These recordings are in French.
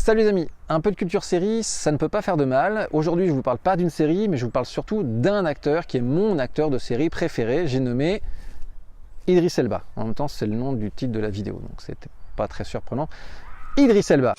Salut les amis, un peu de culture série, ça ne peut pas faire de mal. Aujourd'hui je ne vous parle pas d'une série, mais je vous parle surtout d'un acteur qui est mon acteur de série préféré. J'ai nommé Idriss Elba. En même temps c'est le nom du titre de la vidéo, donc c'était pas très surprenant. Idriss Elba.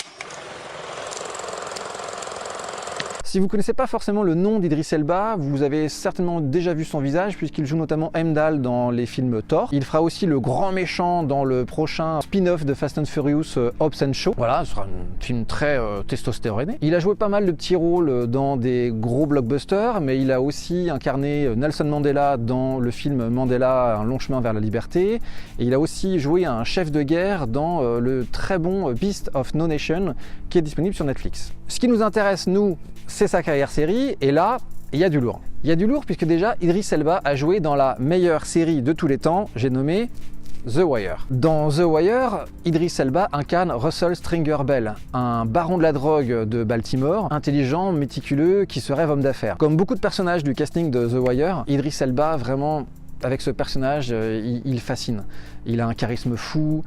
Si vous ne connaissez pas forcément le nom d'Idriss Elba, vous avez certainement déjà vu son visage puisqu'il joue notamment Heimdall dans les films Thor. Il fera aussi le grand méchant dans le prochain spin-off de Fast and Furious, Hobbs & Shaw. Voilà, ce sera un film très testostéroné. Il a joué pas mal de petits rôles dans des gros blockbusters, mais il a aussi incarné Nelson Mandela dans le film Mandela, un long chemin vers la liberté. Et il a aussi joué un chef de guerre dans le très bon Beast of No Nation qui est disponible sur Netflix. Ce qui nous intéresse, nous, c'est sa carrière série, et là, il y a du lourd. Il y a du lourd puisque déjà, Idriss Elba a joué dans la meilleure série de tous les temps, j'ai nommé The Wire. Dans The Wire, Idriss Elba incarne Russell Stringer Bell, un baron de la drogue de Baltimore, intelligent, méticuleux, qui se rêve homme d'affaires. Comme beaucoup de personnages du casting de The Wire, Idriss Elba, vraiment, avec ce personnage, il fascine. Il a un charisme fou,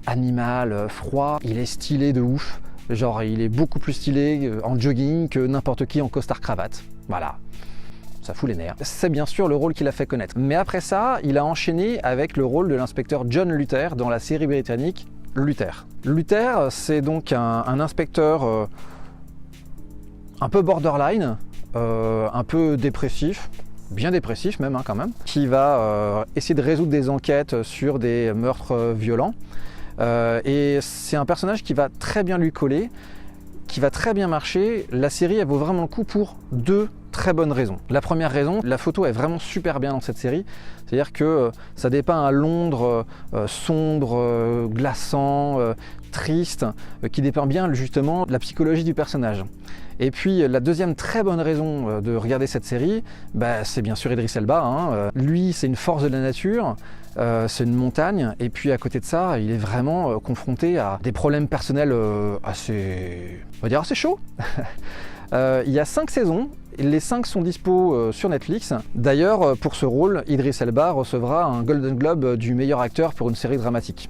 animal, froid, il est stylé de ouf. Genre, il est beaucoup plus stylé en jogging que n'importe qui en costard-cravate. Voilà, ça fout les nerfs. C'est bien sûr le rôle qu'il a fait connaître. Mais après ça, il a enchaîné avec le rôle de l'inspecteur John Luther dans la série britannique Luther. Luther, c'est donc un inspecteur un peu borderline, un peu dépressif, bien dépressif même quand même, qui va essayer de résoudre des enquêtes sur des meurtres violents. Et c'est un personnage qui va très bien lui coller, qui va très bien marcher. La série, elle vaut vraiment le coup pour deux très bonnes raisons. La première raison, la photo est vraiment super bien dans cette série. C'est-à-dire que ça dépeint un Londres sombre, glaçant, triste, qui dépeint bien justement la psychologie du personnage. Et puis la deuxième très bonne raison de regarder cette série, c'est bien sûr Idriss Elba. Lui, c'est une force de la nature, c'est une montagne, et puis à côté de ça, il est vraiment confronté à des problèmes personnels assez, on va dire assez chauds. Il y a 5 saisons, les 5 sont dispo sur Netflix. D'ailleurs, pour ce rôle, Idriss Elba recevra un Golden Globe du meilleur acteur pour une série dramatique.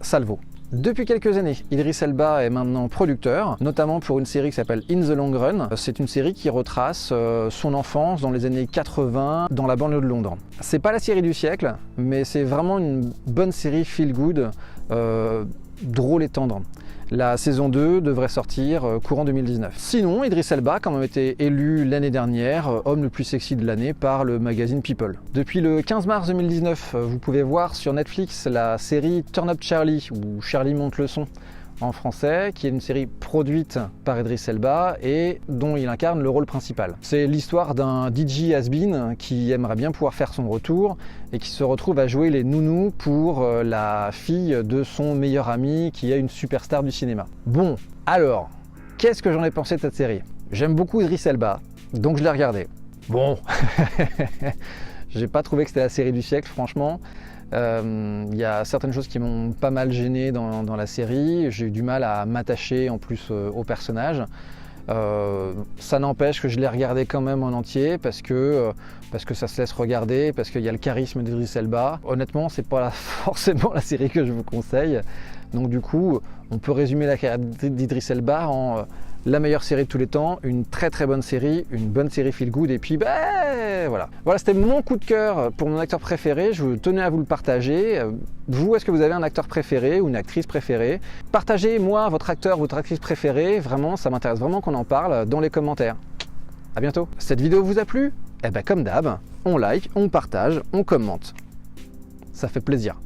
Ça le vaut. Depuis quelques années, Idriss Elba est maintenant producteur, notamment pour une série qui s'appelle In the Long Run. C'est une série qui retrace son enfance dans les années 80 dans la banlieue de Londres. C'est pas la série du siècle, mais c'est vraiment une bonne série feel good, drôle et tendre. La saison 2 devrait sortir courant 2019. Sinon, Idriss Elba a quand même été élu l'année dernière homme le plus sexy de l'année par le magazine People. Depuis le 15 mars 2019, vous pouvez voir sur Netflix la série Turn Up Charlie, ou Charlie monte le son en français, qui est une série produite par Idriss Elba et dont il incarne le rôle principal. C'est l'histoire d'un DJ has-been qui aimerait bien pouvoir faire son retour et qui se retrouve à jouer les nounous pour la fille de son meilleur ami qui est une superstar du cinéma. Bon, alors, qu'est-ce que j'en ai pensé de cette série? J'aime beaucoup Idriss Elba, donc je l'ai regardé. Bon, j'ai pas trouvé que c'était la série du siècle, franchement. Il y a certaines choses qui m'ont pas mal gêné dans la série. J'ai eu du mal à m'attacher en plus au personnage. Ça n'empêche que je l'ai regardé quand même en entier parce que ça se laisse regarder, parce qu'il y a le charisme d'Idriss Elba. Honnêtement, c'est pas forcément la série que je vous conseille. Donc du coup, on peut résumer la carrière d'Idriss Elba en la meilleure série de tous les temps, une très très bonne série, une bonne série feel good, et puis voilà. Voilà, c'était mon coup de cœur pour mon acteur préféré, je tenais à vous le partager. Vous, est-ce que vous avez un acteur préféré ou une actrice préférée? Partagez-moi votre acteur, votre actrice préférée, vraiment, ça m'intéresse vraiment qu'on en parle dans les commentaires. À bientôt. Cette vidéo vous a plu? Eh ben comme d'hab, on like, on partage, on commente. Ça fait plaisir.